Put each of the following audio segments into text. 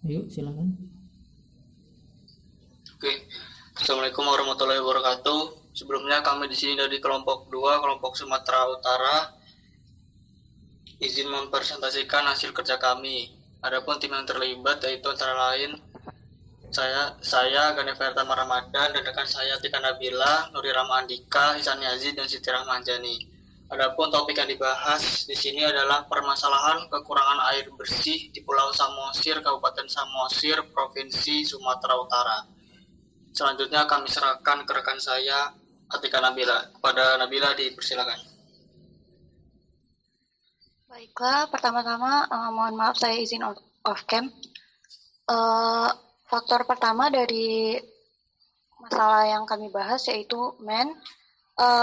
Ayo, silakan. Oke, Assalamualaikum warahmatullahi wabarakatuh. Sebelumnya kami di sini dari kelompok 2, kelompok Sumatera Utara, izin mempresentasikan hasil kerja kami. Adapun tim yang terlibat yaitu antara lain saya Ganeverta Ramadan dan rekan saya Tika Nabila, Nuri Rama Andika, Hisan Yazid dan Siti Rahmanjani. Adapun topik yang dibahas di sini adalah permasalahan kekurangan air bersih di Pulau Samosir, Kabupaten Samosir, Provinsi Sumatera Utara. Selanjutnya kami serahkan ke rekan saya Atika Nabila. Kepada Nabila dipersilakan. Baiklah, pertama-tama mohon maaf saya izin off cam. Faktor pertama dari masalah yang kami bahas yaitu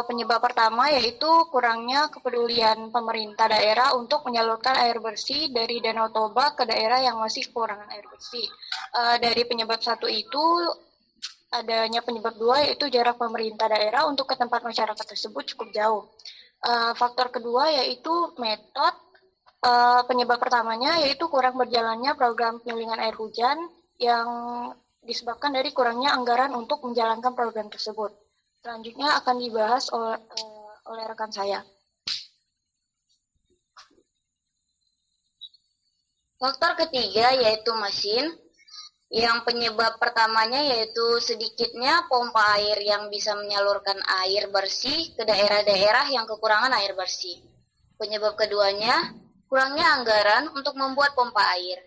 penyebab pertama yaitu kurangnya kepedulian pemerintah daerah untuk menyalurkan air bersih dari Danau Toba ke daerah yang masih kekurangan air bersih. Dari penyebab satu itu adanya penyebab dua yaitu jarak pemerintah daerah untuk ke tempat masyarakat tersebut cukup jauh. Faktor kedua yaitu metode. Penyebab pertamanya yaitu kurang berjalannya program penyulingan air hujan yang disebabkan dari kurangnya anggaran untuk menjalankan program tersebut. Selanjutnya akan dibahas oleh rekan saya. Faktor ketiga yaitu mesin. Yang penyebab pertamanya yaitu sedikitnya pompa air yang bisa menyalurkan air bersih ke daerah-daerah yang kekurangan air bersih. Penyebab keduanya, kurangnya anggaran untuk membuat pompa air.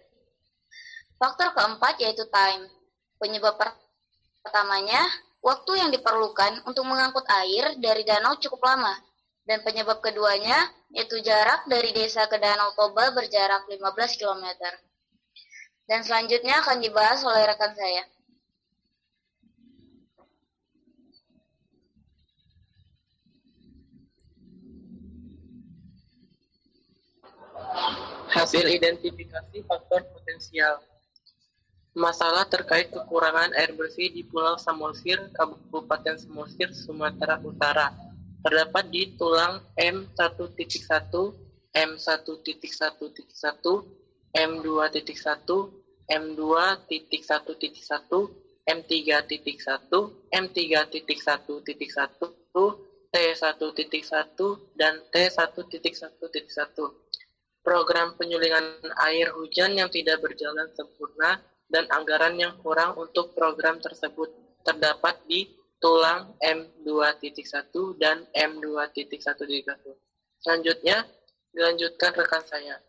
Faktor keempat yaitu time. Penyebab pertamanya, waktu yang diperlukan untuk mengangkut air dari danau cukup lama. Dan penyebab keduanya, yaitu jarak dari desa ke Danau Toba berjarak 15 km. Dan selanjutnya akan dibahas oleh rekan saya. Hasil identifikasi faktor potensial. Masalah terkait kekurangan air bersih di Pulau Samosir, Kabupaten Samosir, Sumatera Utara. Terdapat di tulang M1.1, M1.1.1, M2.1, M2.1.1, M3.1, M3.1.1, T1.1, dan T1.1.1. Program penyulingan air hujan yang tidak berjalan sempurna dan anggaran yang kurang untuk program tersebut terdapat di tulang M2.1 dan M2.1.1. Selanjutnya, dilanjutkan rekan saya.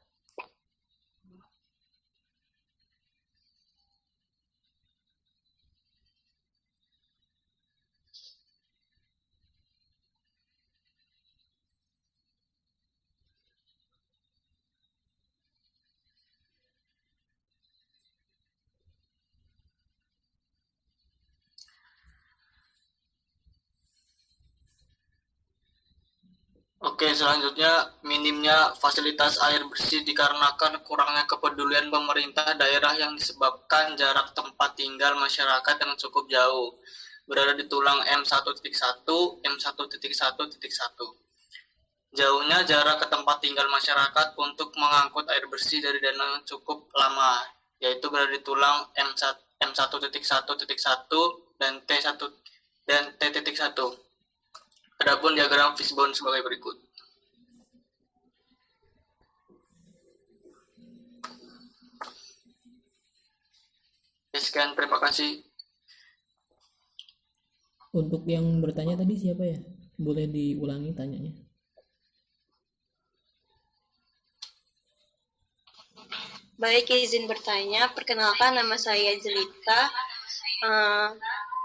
Oke, selanjutnya minimnya fasilitas air bersih dikarenakan kurangnya kepedulian pemerintah daerah yang disebabkan jarak tempat tinggal masyarakat yang cukup jauh, berada di tulang M1.1, M1.1.1. Jauhnya jarak ke tempat tinggal masyarakat untuk mengangkut air bersih dari danau yang cukup lama, yaitu berada di tulang M1.1.1 dan T1 dan T.1. Adapun diagram fishbone sebagai berikut. Sekian, terima kasih. Untuk yang bertanya tadi siapa ya? Boleh diulangi tanyanya? Baik, izin bertanya. Perkenalkan, nama saya Jelita.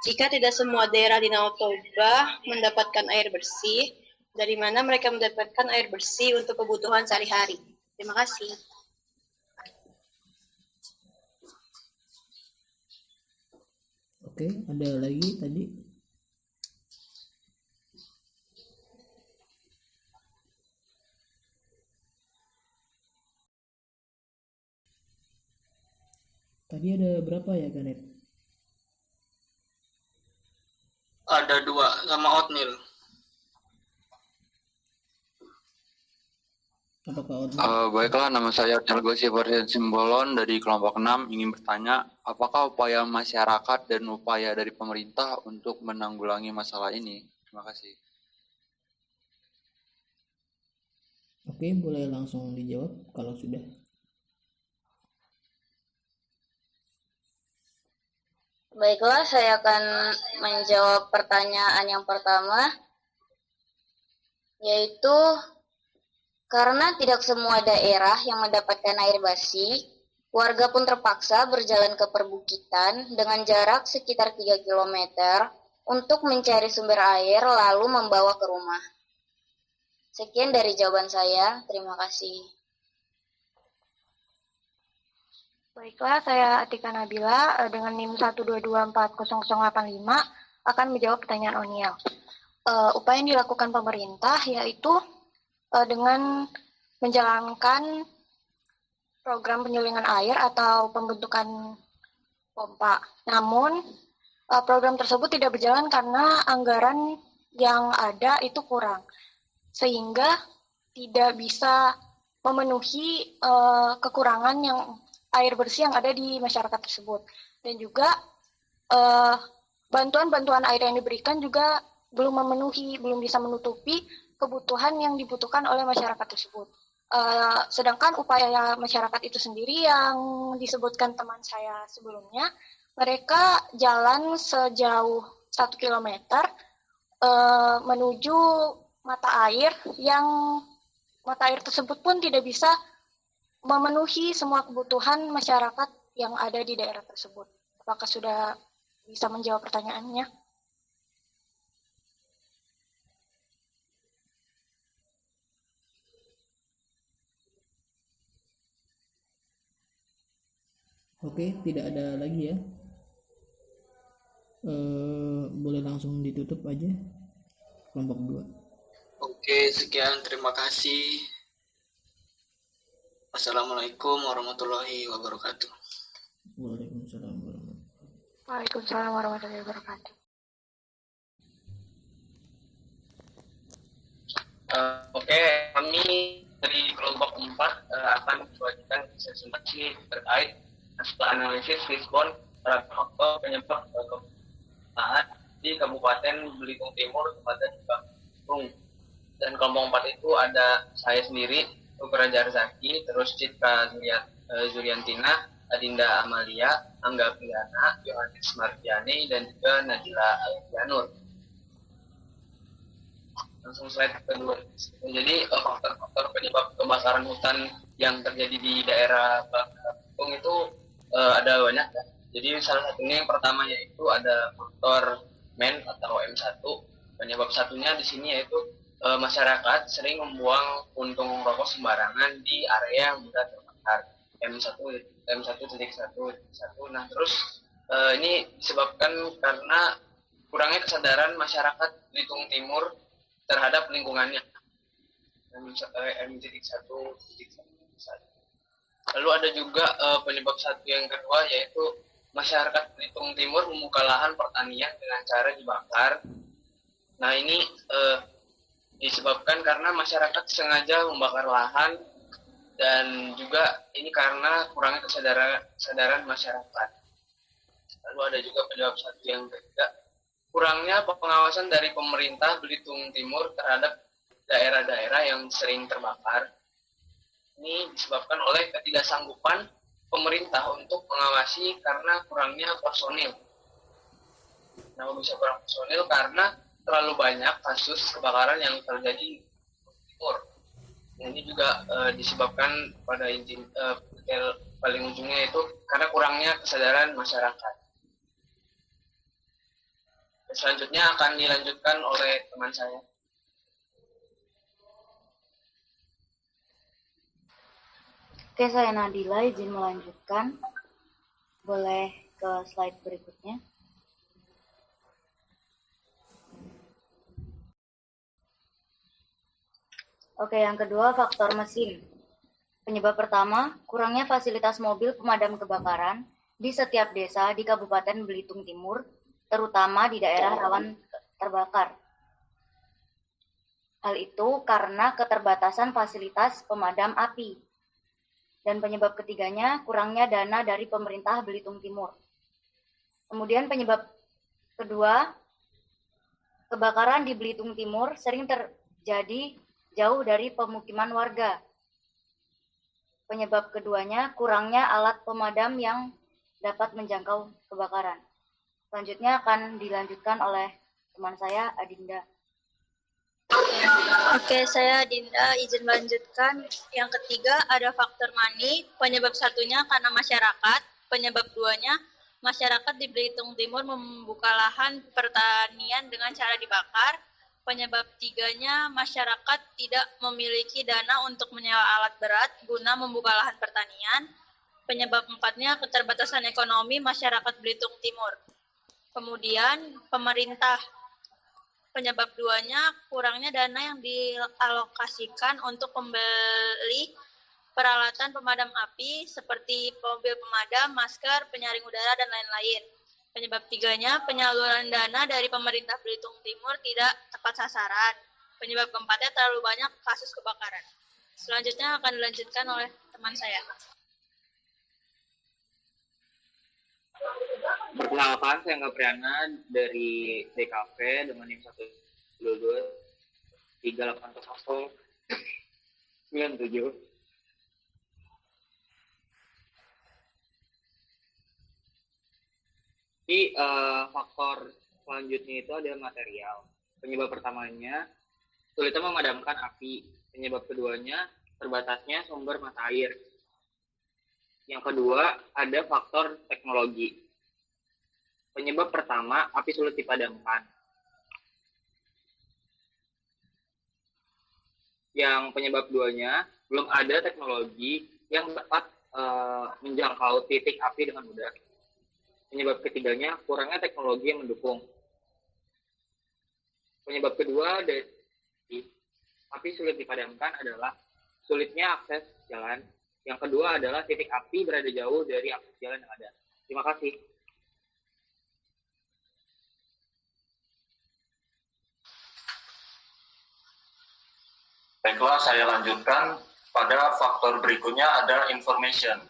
Jika tidak semua daerah di Danau Toba mendapatkan air bersih, dari mana mereka mendapatkan air bersih untuk kebutuhan sehari-hari? Terima kasih. Oke, ada lagi tadi. Tadi ada berapa ya, Ganet? Ada 2 sama oatmeal. Apakah Baiklah, nama saya Telgo Sibarsian Simbolon dari kelompok 6 ingin bertanya, apakah upaya masyarakat dan upaya dari pemerintah untuk menanggulangi masalah ini? Terima kasih. Oke, boleh langsung dijawab kalau sudah. Baiklah, saya akan menjawab pertanyaan yang pertama, yaitu karena tidak semua daerah yang mendapatkan air bersih, warga pun terpaksa berjalan ke perbukitan dengan jarak sekitar 3 km untuk mencari sumber air lalu membawa ke rumah. Sekian dari jawaban saya, terima kasih. Baiklah, saya Atika Nabila dengan NIM 1224085 akan menjawab pertanyaan Oniel. Upaya yang dilakukan pemerintah yaitu dengan menjalankan program penyulingan air atau pembentukan pompa. Namun, program tersebut tidak berjalan karena anggaran yang ada itu kurang, sehingga tidak bisa memenuhi kekurangan yang air bersih yang ada di masyarakat tersebut. Dan juga bantuan-bantuan air yang diberikan juga belum bisa menutupi kebutuhan yang dibutuhkan oleh masyarakat tersebut. Sedangkan upaya masyarakat itu sendiri yang disebutkan teman saya sebelumnya, mereka jalan sejauh 1 kilometer menuju mata air yang mata air tersebut pun tidak bisa memenuhi semua kebutuhan masyarakat yang ada di daerah tersebut. Apakah sudah bisa menjawab pertanyaannya? Oke, tidak ada lagi ya. Boleh langsung ditutup aja kelompok 2. Oke, sekian, terima kasih. Assalamualaikum warahmatullahi wabarakatuh. Waalaikumsalam warahmatullahi wabarakatuh. Waalaikumsalam warahmatullahi wabarakatuh. Oke, kami dari kelompok 4 akan membagikan presentasi terkait hasil analisis respon terhadap faktor penyebab kebakaran di Kabupaten Belitung Timur, Kabupaten Belitung. Dan kelompok 4 itu ada saya sendiri, Nugra Jarzaki, terus Citra Zuriantina, Adinda Amalia, Angga Priana, Yohanes Martiani, dan juga Nadila Alfianur. Langsung slide kedua. Jadi faktor-faktor penyebab kebakaran hutan yang terjadi di daerah Belitung itu ada banyak ya. Jadi salah satunya yang pertama yaitu ada faktor MEN atau M1. Penyebab satunya di sini yaitu masyarakat sering membuang puntung rokok sembarangan di area yang mudah terbakar. M1.1. Nah, terus ini disebabkan karena kurangnya kesadaran masyarakat Belitung Timur terhadap lingkungannya. M1.1. Lalu ada juga penyebab satu yang kedua yaitu masyarakat Belitung Timur membuka lahan pertanian dengan cara dibakar. Nah, ini disebabkan karena masyarakat sengaja membakar lahan dan juga ini karena kurangnya kesadaran masyarakat. Lalu ada juga penyebab satu yang ketiga, kurangnya pengawasan dari pemerintah Belitung Timur terhadap daerah-daerah yang sering terbakar. Ini disebabkan oleh ketidaksanggupan pemerintah untuk mengawasi karena kurangnya personil. Nah, bisa kurang personil karena terlalu banyak kasus kebakaran yang terjadi di Timur. Nah, ini juga disebabkan pada paling ujungnya itu karena kurangnya kesadaran masyarakat. Selanjutnya akan dilanjutkan oleh teman saya. Oke, saya Nadila, izin melanjutkan. Boleh ke slide berikutnya. Oke, yang kedua faktor mesin. Penyebab pertama, kurangnya fasilitas mobil pemadam kebakaran di setiap desa di Kabupaten Belitung Timur, terutama di daerah rawan terbakar. Hal itu karena keterbatasan fasilitas pemadam api. Dan penyebab ketiganya, kurangnya dana dari pemerintah Belitung Timur. Kemudian penyebab kedua, kebakaran di Belitung Timur sering terjadi jauh dari pemukiman warga. Penyebab keduanya, kurangnya alat pemadam yang dapat menjangkau kebakaran. Selanjutnya akan dilanjutkan oleh teman saya, Adinda. Oke, saya Dinda, izin melanjutkan. Yang ketiga ada faktor money, penyebab satunya karena masyarakat, penyebab duanya masyarakat di Belitung Timur membuka lahan pertanian dengan cara dibakar, penyebab tiganya masyarakat tidak memiliki dana untuk menyewa alat berat guna membuka lahan pertanian, penyebab empatnya keterbatasan ekonomi masyarakat Belitung Timur. Kemudian pemerintah. Penyebab duanya kurangnya dana yang dialokasikan untuk membeli peralatan pemadam api seperti mobil pemadam, masker, penyaring udara, dan lain-lain. Penyebab tiganya, penyaluran dana dari pemerintah Belitung Timur tidak tepat sasaran. Penyebab keempatnya, terlalu banyak kasus kebakaran. Selanjutnya akan dilanjutkan oleh teman saya. Perkenalkan, saya Angga Priana dari DKV dengan NIM 1223897. Faktor selanjutnya itu ada material. Penyebab pertamanya, sulitnya memadamkan api. Penyebab keduanya, terbatasnya sumber mata air. Yang kedua, ada faktor teknologi. Penyebab pertama, api sulit dipadamkan. Yang penyebab duanya, belum ada teknologi yang dapat menjangkau titik api dengan mudah. Penyebab ketiganya, kurangnya teknologi yang mendukung. Penyebab kedua dari api sulit dipadamkan adalah sulitnya akses jalan. Yang kedua adalah titik api berada jauh dari akses jalan yang ada. Terima kasih. Baiklah, saya lanjutkan. Pada faktor berikutnya ada information.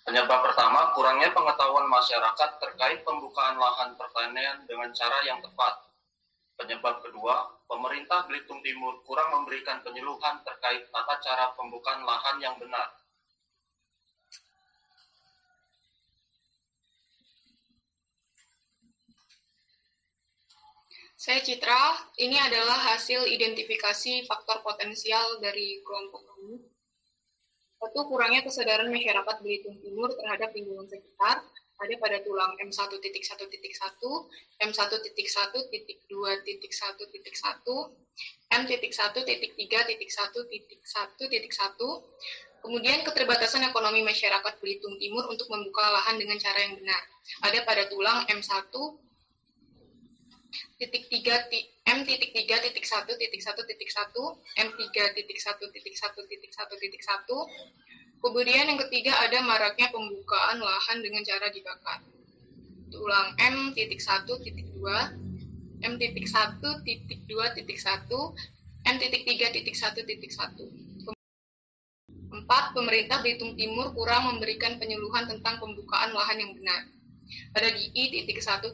Penyebab pertama, kurangnya pengetahuan masyarakat terkait pembukaan lahan pertanian dengan cara yang tepat. Penyebab kedua, pemerintah Belitung Timur kurang memberikan penyuluhan terkait tata cara pembukaan lahan yang benar. Saya Citra, ini adalah hasil identifikasi faktor potensial dari kelompok kami. Satu, kurangnya kesadaran masyarakat Belitung Timur terhadap lingkungan sekitar, ada pada tulang M1.1.1, M1.1.2.1.1, M.1.3.1.1.1. Kemudian keterbatasan ekonomi masyarakat Belitung Timur untuk membuka lahan dengan cara yang benar, ada pada tulang M1.3.1.1.1. M3.1.1.1.1. Kemudian yang ketiga ada maraknya pembukaan lahan dengan cara dibakar. Tulang M.1.2, M.1.2.1, M.3.1.1. 4. Pemerintah Belitung Timur kurang memberikan penyuluhan tentang pembukaan lahan yang benar. Ada di I.1.1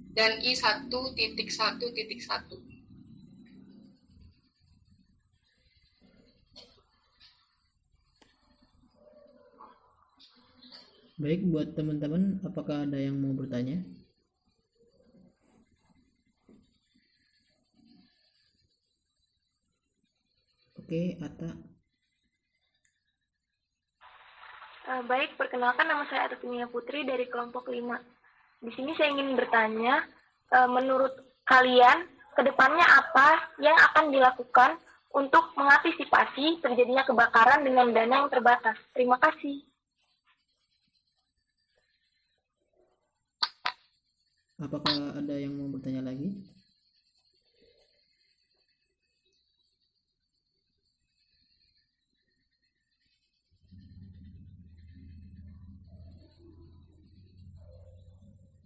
dan I1.1.1. Baik, buat teman-teman, apakah ada yang mau bertanya? Oke, Atta. Baik, perkenalkan nama saya Atunia Putri dari kelompok 5. Di sini saya ingin bertanya, menurut kalian, kedepannya apa yang akan dilakukan untuk mengantisipasi terjadinya kebakaran dengan dana yang terbatas? Terima kasih. Apakah ada yang mau bertanya lagi?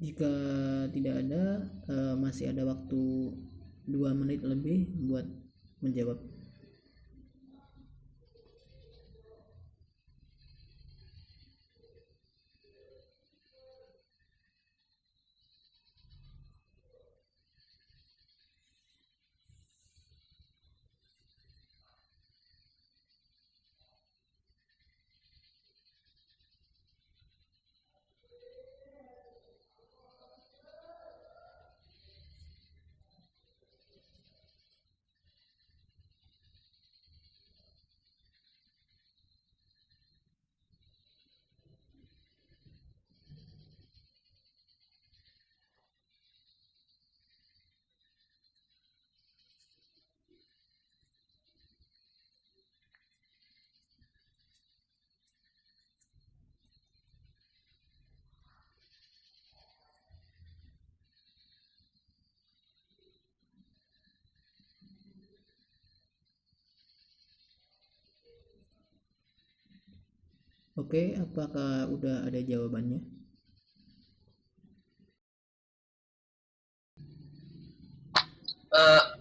Jika tidak ada, masih ada waktu 2 menit lebih buat menjawab. Oke, apakah udah ada jawabannya?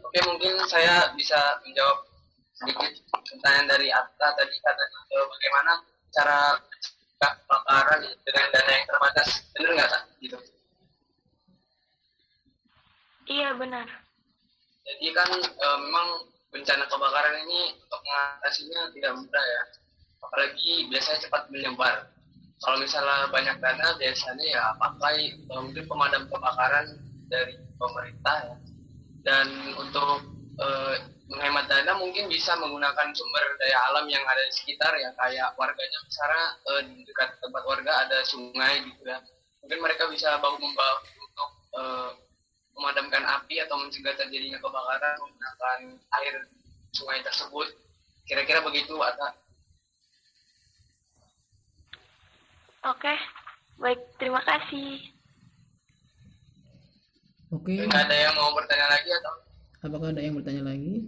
Oke, mungkin saya bisa menjawab sedikit pertanyaan dari Atta tadi, katanya bagaimana cara mencegah kebakaran dengan dana yang terbatas, benar nggak Kak? Gitu. Iya benar. Jadi kan memang bencana kebakaran ini untuk mengatasinya tidak mudah ya, apalagi biasanya cepat menyebar. Kalau misalnya banyak dana, biasanya ya pakai mungkin pemadam kebakaran dari pemerintah ya. Dan untuk menghemat dana mungkin bisa menggunakan sumber daya alam yang ada di sekitar ya, kayak warganya misalnya di dekat tempat warga ada sungai gitu ya. Mungkin mereka bisa bahu-membahu untuk memadamkan api atau mencegah terjadinya kebakaran menggunakan air sungai tersebut. Kira-kira begitu, Ata. Oke, baik, terima kasih. Oke. Nggak ada yang mau bertanya lagi atau? Apakah ada yang bertanya lagi?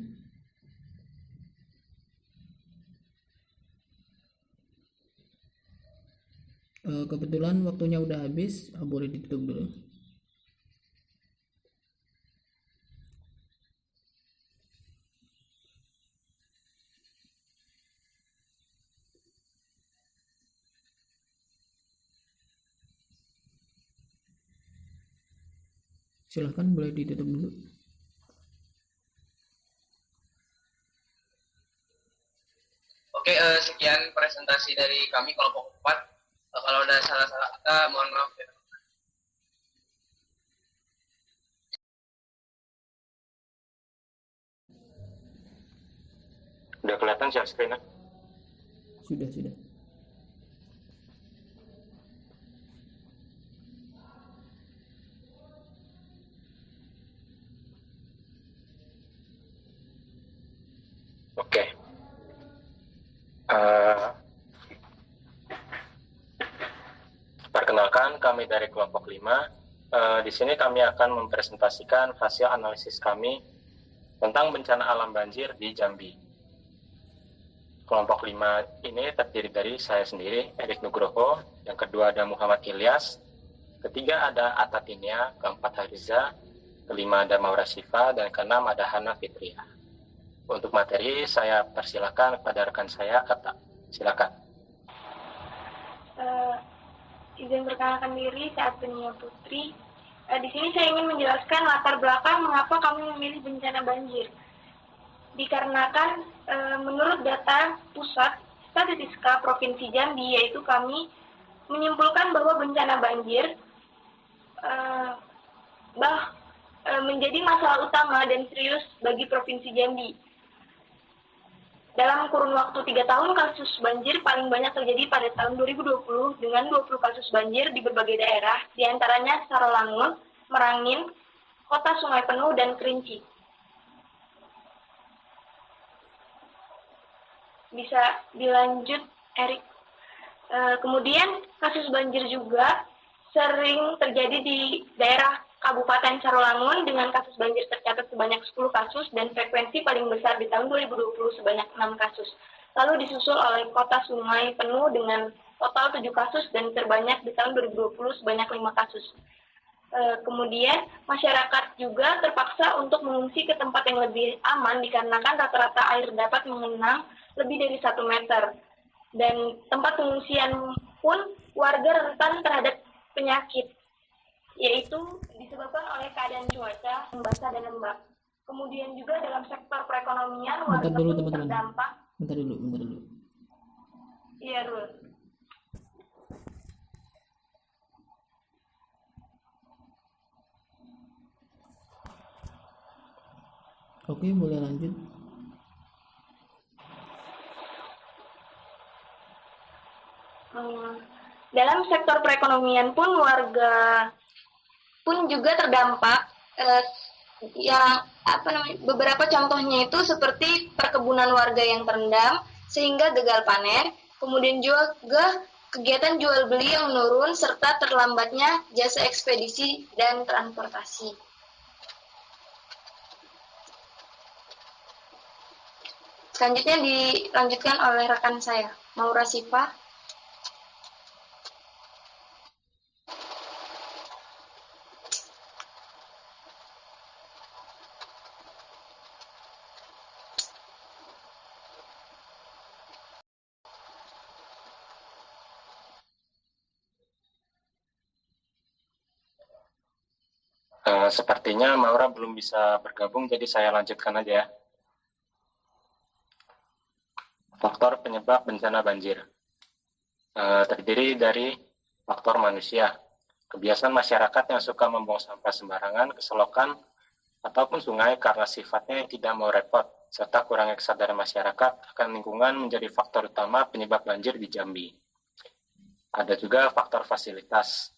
Kebetulan waktunya udah habis, boleh ditutup dulu. Silahkan, boleh ditutup dulu. Oke, sekian presentasi dari kami kelompok 4. Kalau ada salah-salah kata, mohon maaf ya. Udah kelihatan share screen-nya? Sudah. Oke. Perkenalkan, kami dari kelompok 5. Di sini kami akan mempresentasikan hasil analisis kami tentang bencana alam banjir di Jambi. Kelompok 5 ini terdiri dari saya sendiri, Erik Nugroho, yang kedua ada Muhammad Ilyas, ketiga ada Atta Tinia, keempat Hariza, kelima ada Maura Siva, dan keenam ada Hana Fitria. Untuk materi, saya persilakan kepada rekan saya, Atta. Silakan. Izin perkenalkan diri, saya Atinia Putri. Di sini saya ingin menjelaskan latar belakang mengapa kami memilih bencana banjir. Dikarenakan menurut data Pusat Statistika Provinsi Jambi, yaitu kami menyimpulkan bahwa bencana banjir menjadi masalah utama dan serius bagi Provinsi Jambi. Dalam kurun waktu 3 tahun, kasus banjir paling banyak terjadi pada tahun 2020 dengan 20 kasus banjir di berbagai daerah, diantaranya Sarolangun, Merangin, Kota Sungai Penuh, dan Kerinci. Bisa dilanjut, Erik. Kemudian kasus banjir juga sering terjadi di daerah Kabupaten Sarolangun dengan kasus banjir tercatat sebanyak 10 kasus dan frekuensi paling besar di tahun 2020 sebanyak 6 kasus. Lalu disusul oleh Kota Sungai Penuh dengan total 7 kasus dan terbanyak di tahun 2020 sebanyak 5 kasus. Kemudian masyarakat juga terpaksa untuk mengungsi ke tempat yang lebih aman dikarenakan rata-rata air dapat mengenang lebih dari 1 meter. Dan tempat pengungsian pun warga rentan terhadap penyakit, yaitu disebabkan oleh keadaan cuaca yang basah dan lembab. Kemudian juga dalam sektor perekonomian warga Bentar dulu pun teman-teman. terdampak. Bentar dulu. Iya, Rul. Oke, boleh lanjut. Dalam sektor perekonomian pun warga pun juga terdampak. Beberapa contohnya itu seperti perkebunan warga yang terendam sehingga gagal panen, kemudian juga kegiatan jual beli yang menurun serta terlambatnya jasa ekspedisi dan transportasi. Selanjutnya dilanjutkan oleh rekan saya, Maura Sifa. Sepertinya Maura belum bisa bergabung, jadi saya lanjutkan aja ya. Faktor penyebab bencana banjir terdiri dari faktor manusia, kebiasaan masyarakat yang suka membuang sampah sembarangan ke selokan ataupun sungai karena sifatnya yang tidak mau repot, serta kurangnya kesadaran masyarakat akan lingkungan menjadi faktor utama penyebab banjir di Jambi. Ada juga faktor fasilitas.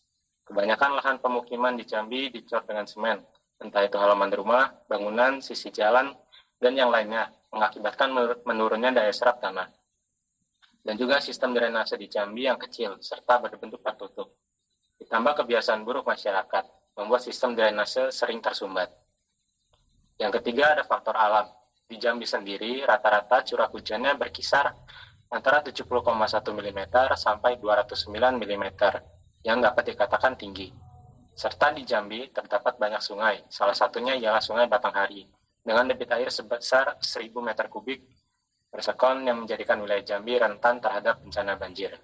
Kebanyakan lahan pemukiman di Jambi dicor dengan semen, entah itu halaman rumah, bangunan, sisi jalan, dan yang lainnya, mengakibatkan menurunnya daya serap tanah. Dan juga sistem drainase di Jambi yang kecil, serta berbentuk tertutup. Ditambah kebiasaan buruk masyarakat, membuat sistem drainase sering tersumbat. Yang ketiga ada faktor alam. Di Jambi sendiri, rata-rata curah hujannya berkisar antara 70,1 mm sampai 209 mm, yang dapat dikatakan tinggi. Serta di Jambi terdapat banyak sungai, salah satunya ialah Sungai Batanghari, dengan debit air sebesar 1000 meter kubik per sekon yang menjadikan wilayah Jambi rentan terhadap bencana banjir.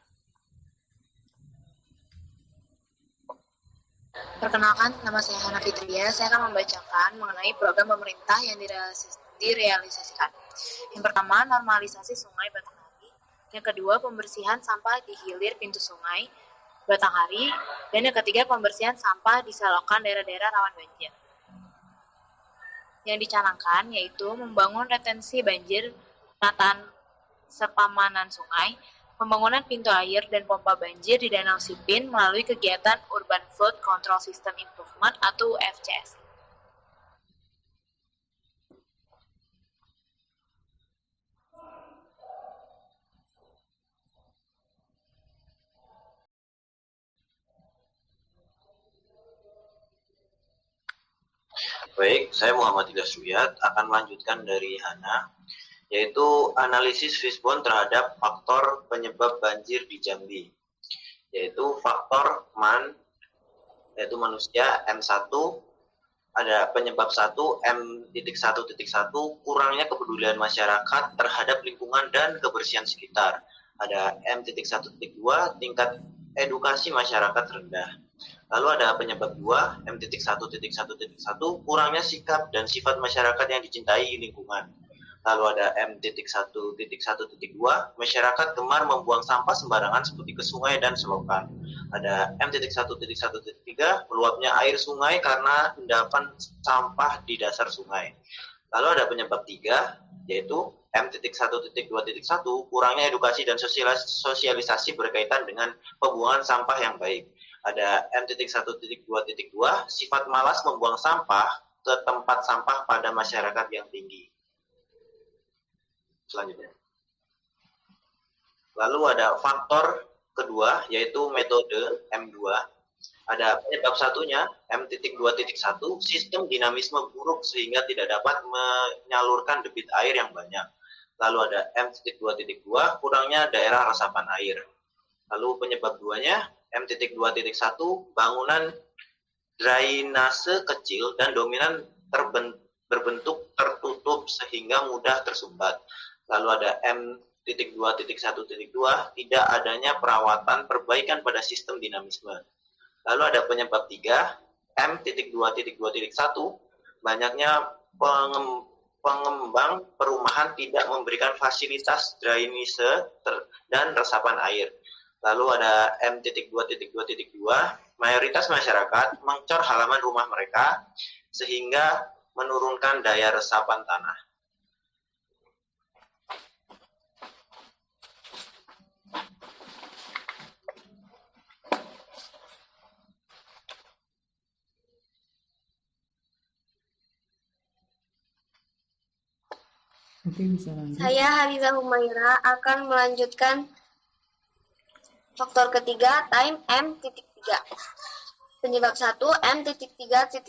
Perkenalkan, nama saya Hana Fitria. Saya akan membacakan mengenai program pemerintah yang direalisasikan. Yang pertama, normalisasi Sungai Batanghari. Yang kedua, pembersihan sampah di hilir pintu sungai Batanghari. Dan yang ketiga, pembersihan sampah di selokan daerah-daerah rawan banjir. Yang dicanangkan yaitu membangun retensi banjir, penataan sepamanan sungai, pembangunan pintu air dan pompa banjir di Danau Sipin melalui kegiatan Urban Flood Control System Improvement atau UFCS. Baik, saya Muhammad Ilyas Ruyat akan melanjutkan dari Hana, yaitu analisis Fishbone terhadap faktor penyebab banjir di Jambi, yaitu faktor MAN, yaitu manusia, M1, ada penyebab 1, M.1.1, kurangnya kepedulian masyarakat terhadap lingkungan dan kebersihan sekitar. Ada M.1.2, tingkat edukasi masyarakat rendah. Lalu ada penyebab 2, M.1.1.1, kurangnya sikap dan sifat masyarakat yang dicintai lingkungan. Lalu ada M.1.1.2, masyarakat gemar membuang sampah sembarangan seperti ke sungai dan selokan. Ada M.1.1.3, meluapnya air sungai karena endapan sampah di dasar sungai. Lalu ada penyebab 3, yaitu M.1.2.1, kurangnya edukasi dan sosialisasi berkaitan dengan pembuangan sampah yang baik. Ada M.1.2.2, sifat malas membuang sampah ke tempat sampah pada masyarakat yang tinggi. Selanjutnya. Lalu ada faktor kedua, yaitu metode M2. Ada penyebab satunya, M.2.1, sistem dinamisme buruk sehingga tidak dapat menyalurkan debit air yang banyak. Lalu ada M.2.2, kurangnya daerah resapan air. Lalu penyebab 2-nya, M.2.1, bangunan drainase kecil dan dominan berbentuk tertutup sehingga mudah tersumbat. Lalu ada M.2.1.2, tidak adanya perawatan perbaikan pada sistem dinamisme. Lalu ada penyebab 3, M.2.2.1, banyaknya pengembang perumahan tidak memberikan fasilitas drainase dan resapan air. Lalu ada M.2.2.2, mayoritas masyarakat mencor halaman rumah mereka sehingga menurunkan daya resapan tanah. Oke, bisa lanjut. Saya Hariza Humaira akan melanjutkan faktor ketiga, time M.3. Penyebab 1, M.3.1.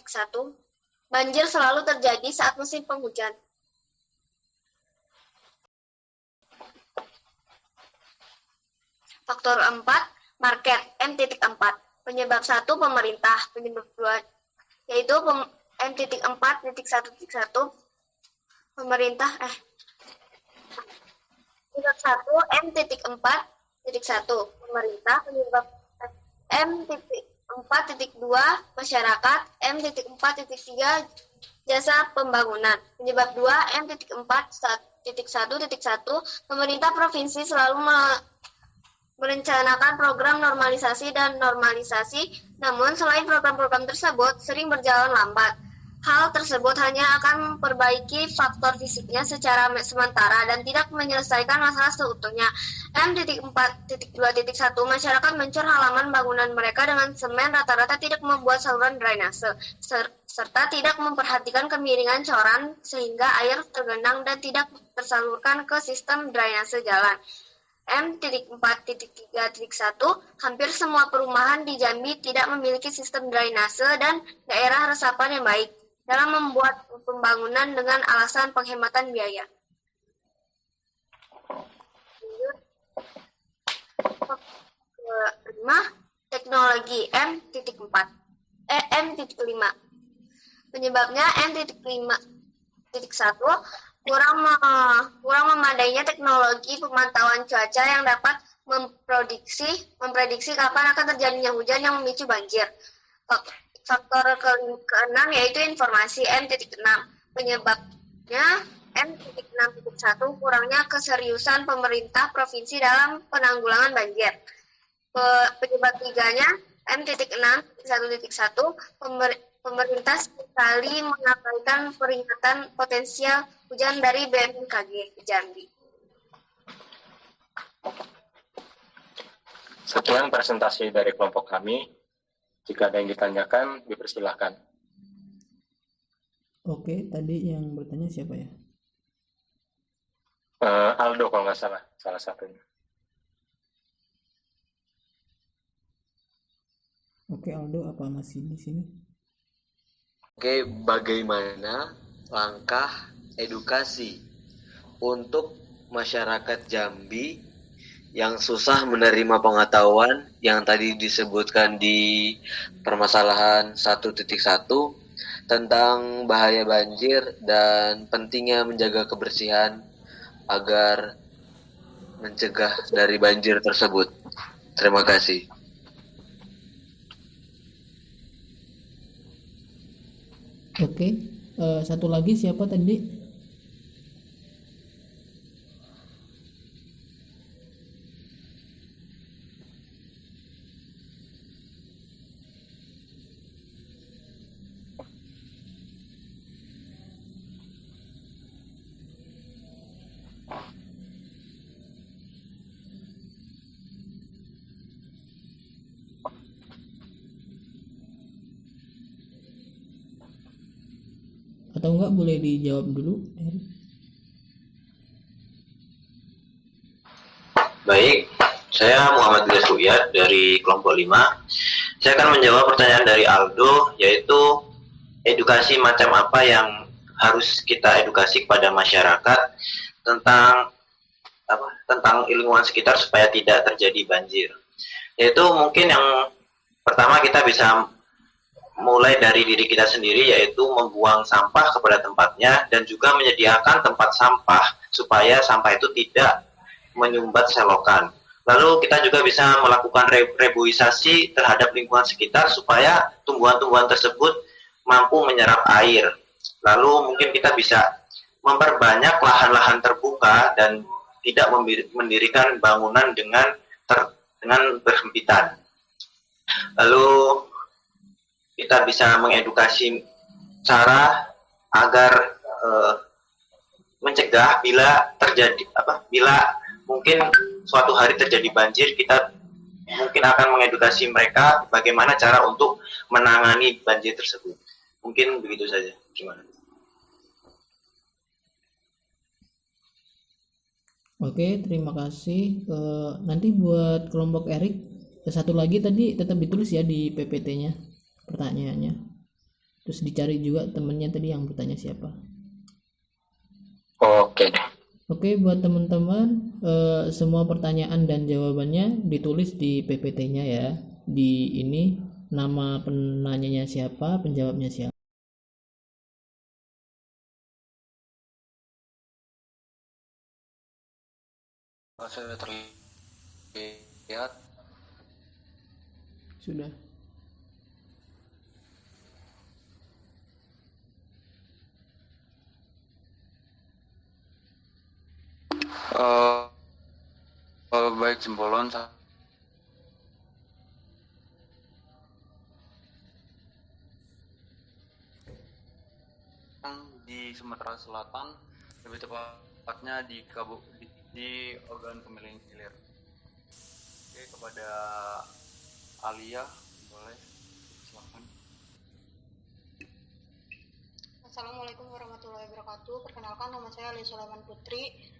Banjir selalu terjadi saat musim penghujan. Faktor 4, market M.4. Penyebab 1, pemerintah. Penyebab 2, yaitu M.4.1.1. Pemerintah penyebab 1 M.4.1 pemerintah, penyebab M.4.2 masyarakat, M.4.3 jasa pembangunan, penyebab 2 M.4.1.1 pemerintah provinsi selalu merencanakan program normalisasi dan normalisasi, namun selain program-program tersebut sering berjalan lambat. Hal tersebut hanya akan memperbaiki faktor fisiknya secara sementara dan tidak menyelesaikan masalah seutuhnya. M.4.2.1 masyarakat mencor halaman bangunan mereka dengan semen, rata-rata tidak membuat saluran drainase, serta tidak memperhatikan kemiringan coran sehingga air tergenang dan tidak tersalurkan ke sistem drainase jalan. M.4.3.1 hampir semua perumahan di Jambi tidak memiliki sistem drainase dan daerah resapan yang baik dalam membuat pembangunan dengan alasan penghematan biaya. 5. Teknologi M.5. Penyebabnya M.5.1 kurang memadainya teknologi pemantauan cuaca yang dapat memprediksi kapan akan terjadinya hujan yang memicu banjir. Faktor ke-6 yaitu informasi M.6. Penyebabnya M.6.1 kurangnya keseriusan pemerintah provinsi dalam penanggulangan banjir. Penyebab 3-nya M.6.1.1 pemerintah sekali mengabaikan peringatan potensial hujan dari BMKG Jambi. Sekian presentasi dari kelompok kami. Jika ada yang ditanyakan, dipersilahkan. Oke, tadi yang bertanya siapa ya? Aldo kalau nggak salah satunya. Oke, Aldo, apa masih di sini? Oke, bagaimana langkah edukasi untuk masyarakat Jambi yang susah menerima pengetahuan yang tadi disebutkan di permasalahan 1.1 tentang bahaya banjir dan pentingnya menjaga kebersihan agar mencegah dari banjir tersebut. Terima kasih. Oke, satu lagi siapa tadi? Atau enggak boleh dijawab dulu, Erik? Baik, saya Muhammad Gresuyat dari kelompok 5. Saya akan menjawab pertanyaan dari Aldo, yaitu edukasi macam apa yang harus kita edukasi kepada masyarakat tentang lingkungan sekitar supaya tidak terjadi banjir. Yaitu mungkin yang pertama kita bisa mulai dari diri kita sendiri, yaitu membuang sampah kepada tempatnya dan juga menyediakan tempat sampah supaya sampah itu tidak menyumbat selokan. Lalu kita juga bisa melakukan reboisasi terhadap lingkungan sekitar supaya tumbuhan-tumbuhan tersebut mampu menyerap air. Lalu mungkin kita bisa memperbanyak lahan-lahan terbuka dan tidak mendirikan bangunan dengan berhempitan. Lalu kita bisa mengedukasi cara agar mencegah bila mungkin suatu hari terjadi banjir, kita mungkin akan mengedukasi mereka bagaimana cara untuk menangani banjir tersebut. Mungkin begitu saja. Gimana? Oke, terima kasih. Nanti buat kelompok Erik, satu lagi tadi tetap ditulis ya di PPT-nya pertanyaannya. Terus dicari juga temennya tadi yang bertanya siapa. Oke. Oke, buat teman-teman, semua pertanyaan dan jawabannya ditulis di PPT-nya ya. Di ini nama penanyanya siapa, penjawabnya siapa. Sudah terlihat. Sudah. Baik, Simbolon. Di Sumatera Selatan, lebih tepatnya di organ pemilihan hilir. Oke, kepada Alia, boleh silakan. Assalamualaikum warahmatullahi wabarakatuh. Perkenalkan, nama saya Alia Sulaiman Putri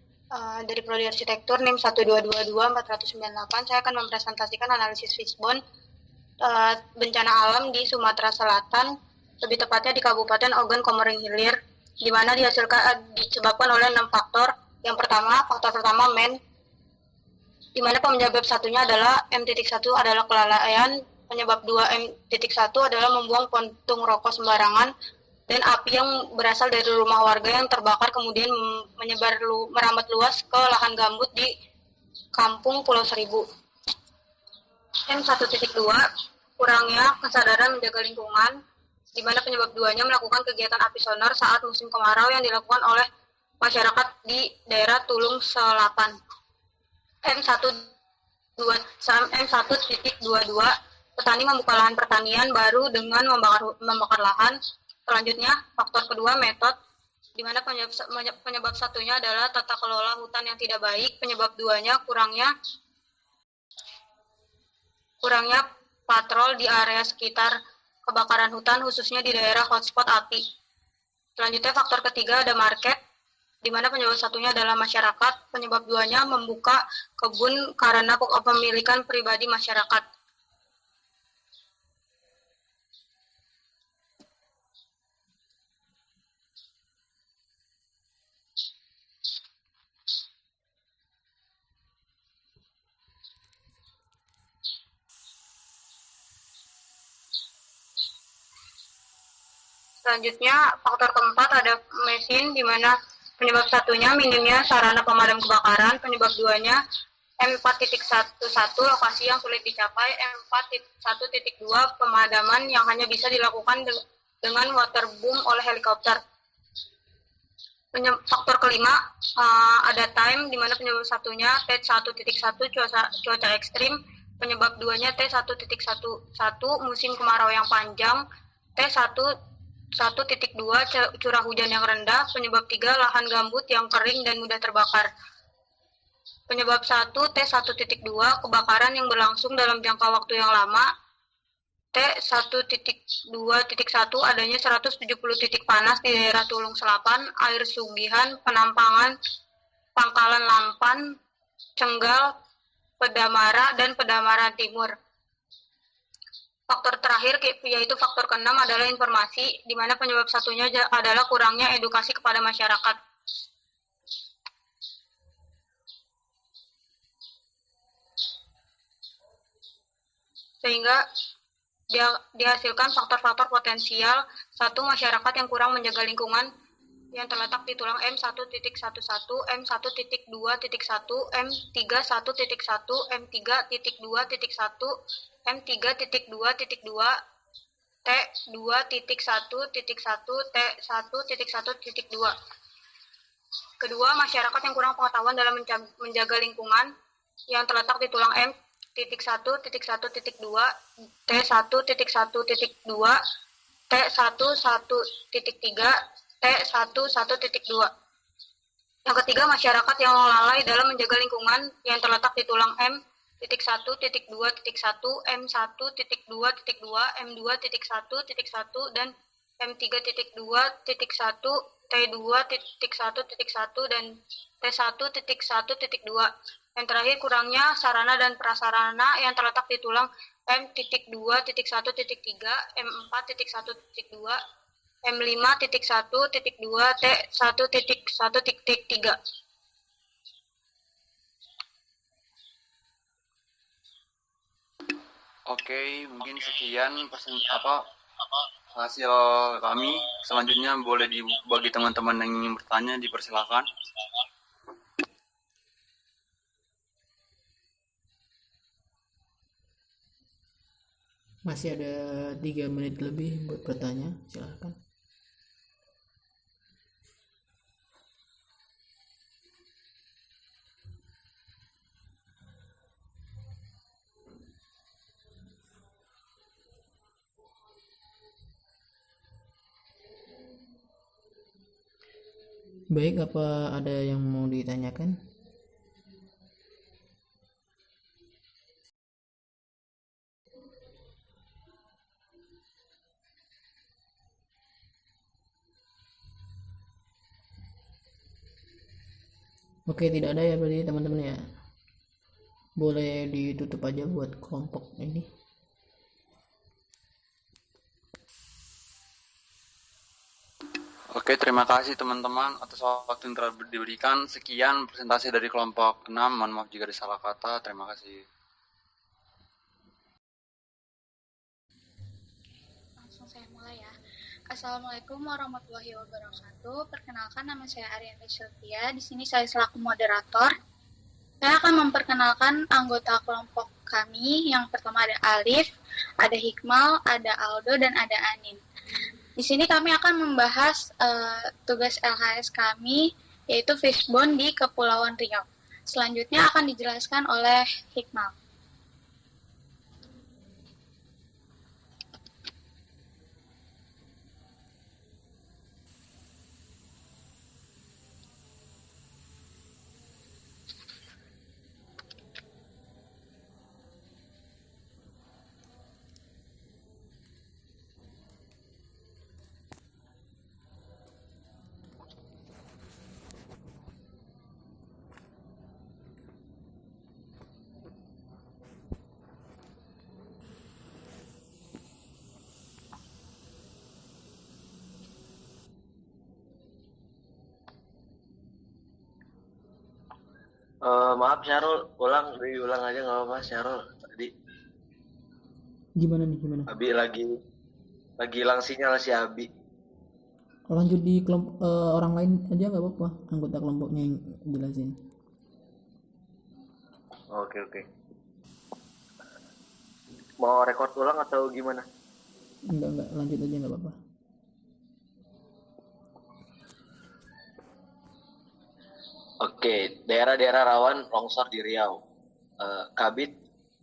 dari Prodi Arsitektur NIM 1222498. Saya akan mempresentasikan analisis Fishbone bencana alam di Sumatera Selatan, lebih tepatnya di Kabupaten Ogan Komering Hilir, di mana disebabkan oleh 6 faktor. Yang pertama, faktor pertama men, di mana penyebab satunya adalah M.1 adalah kelalaian, penyebab 2 M.1 adalah membuang puntung rokok sembarangan, dan api yang berasal dari rumah warga yang terbakar kemudian merambat luas ke lahan gambut di Kampung Pulau Seribu. M1.2, kurangnya kesadaran menjaga lingkungan, di mana penyebab 2-nya melakukan kegiatan api sonor saat musim kemarau yang dilakukan oleh masyarakat di daerah Tulung Selatan. M1.22, petani membuka lahan pertanian baru dengan membakar lahan. Selanjutnya, faktor kedua, metode, di mana penyebab satunya adalah tata kelola hutan yang tidak baik, penyebab 2-nya kurangnya patrol di area sekitar kebakaran hutan, khususnya di daerah hotspot api. Selanjutnya, faktor ketiga ada market, di mana penyebab satunya adalah masyarakat, penyebab 2-nya membuka kebun karena kepemilikan pribadi masyarakat. Selanjutnya, faktor keempat ada mesin, di mana penyebab satunya minimnya sarana pemadam kebakaran, penyebab 2-nya M4.11 lokasi yang sulit dicapai, M4.1.2 pemadaman yang hanya bisa dilakukan dengan waterboom oleh helikopter. Faktor kelima ada time, di mana penyebab satunya T1.1 cuaca ekstrim, penyebab 2-nya T1.11 musim kemarau yang panjang, T1.2 curah hujan yang rendah, penyebab 3 lahan gambut yang kering dan mudah terbakar. Penyebab 1 T1.2 kebakaran yang berlangsung dalam jangka waktu yang lama. T1.2.1 adanya 170 titik panas di daerah Tulung Selatan, air sugihan, penampangan, Pangkalan Lampan, Cenggal, Pedamara, dan Pedamara Timur. Faktor terakhir yaitu faktor ke-6 adalah informasi, di mana penyebab satunya adalah kurangnya edukasi kepada masyarakat. Sehingga dihasilkan faktor-faktor potensial. 1. Masyarakat yang kurang menjaga lingkungan yang terletak di tulang M1.11, M1.2.1, M31.1, M3.1, M3.2.2, T2.1.1, T1.1.2. Kedua, masyarakat yang kurang pengetahuan dalam menjaga lingkungan yang terletak di tulang M.1.1.2, T1.1.2, T11.3, T11.2. Yang ketiga, masyarakat yang lalai dalam menjaga lingkungan yang terletak di tulang M.1.2.1, M1.2.2, M2.1.1, dan M3.2.1, T2.1.1, dan T1.1.2. Yang terakhir, kurangnya sarana dan prasarana yang terletak di tulang M.2.1.3, M4.1.2, M5.1.2, T1.1.3. Oke, mungkin sekian hasil kami. Selanjutnya boleh bagi teman-teman yang ingin bertanya, dipersilakan. Masih ada 3 menit lebih buat bertanya, silakan. Baik, apa ada yang mau ditanyakan? Oke, tidak ada ya berarti teman-teman ya. Boleh ditutup aja buat kelompok ini. Oke, terima kasih teman-teman atas waktu yang telah diberikan. Sekian presentasi dari kelompok 6. Mohon maaf jika ada salah kata. Terima kasih. Langsung saya mulai ya. Assalamualaikum warahmatullahi wabarakatuh. Perkenalkan, nama saya Ariana Sylvia. Di sini saya selaku moderator. Saya akan memperkenalkan anggota kelompok kami. Yang pertama ada Alif, ada Hikmal, ada Aldo, dan ada Anin. Di sini kami akan membahas tugas LHS kami, yaitu fishbone di Kepulauan Riau. Selanjutnya akan dijelaskan oleh Hikmal. Maaf Syarul, diulang aja nggak apa-apa Syarul tadi. Gimana nih, gimana? Abi lagi hilang sinyal si Abi. Lanjut di kelompok orang lain aja nggak apa-apa, anggota kelompoknya yang jelasin. Oke. Mau rekord ulang atau gimana? Enggak, lanjut aja nggak apa-apa. Oke, daerah-daerah rawan longsor di Riau. Kabit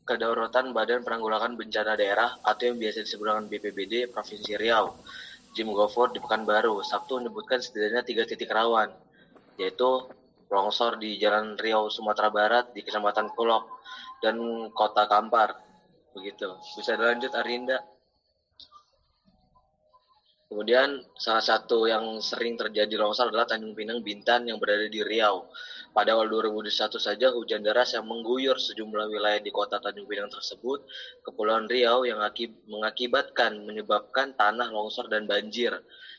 Kedaruratan Badan Penanggulangan Bencana Daerah atau yang biasa disebut dengan BPBD Provinsi Riau, Jim Gofford di Pekanbaru, Sabtu menyebutkan setidaknya 3 titik rawan, yaitu longsor di Jalan Riau, Sumatera Barat, di Kecamatan Kulok, dan Kota Kampar. Begitu. Bisa dilanjut Arinda. Kemudian salah satu yang sering terjadi longsor adalah Tanjung Pinang Bintan yang berada di Riau. Pada awal 2021 saja hujan deras yang mengguyur sejumlah wilayah di kota Tanjung Pinang tersebut, Kepulauan Riau yang menyebabkan tanah longsor dan banjir,